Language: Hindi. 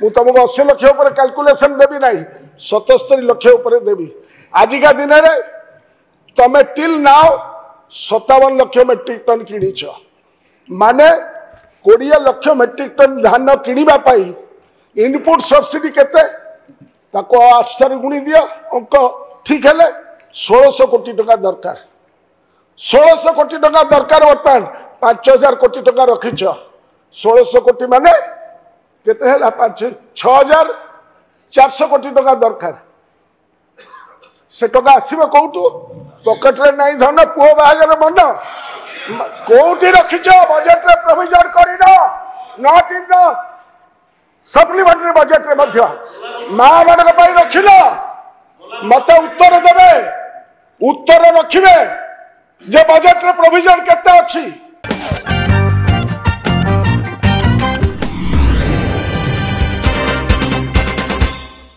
मु तुमको 80 लाख कैलकुलेशन देवी ना 77 लाख देवी आजिका दिन में तमें till now 57 lakh metric ton किनीच माने 20 लाख मेट्रिक टन धान किनिबा पाई इनपुट सब्सिडी केते ताको 8 गुणी दियो अंक ठीक है 1600 कोटी टका दरकार 1600 कोटी टका दरकार बर्तमान 5000 कोटी टका रखीच 1600 कोटी माने केते है 6400 कोटी टका दरकार से टका आसीबो कोउटू पॉकेट रे नहीं धन पुओ बाहागर मन कोउटी रखीच बजट रे प्रोविजन करिनो not in the supplementary budget रे मध्य मां मानक पई रखिलो मत उत्तर देबे उत्तर रखिबे जे बजट रे प्रोविजन केते अछि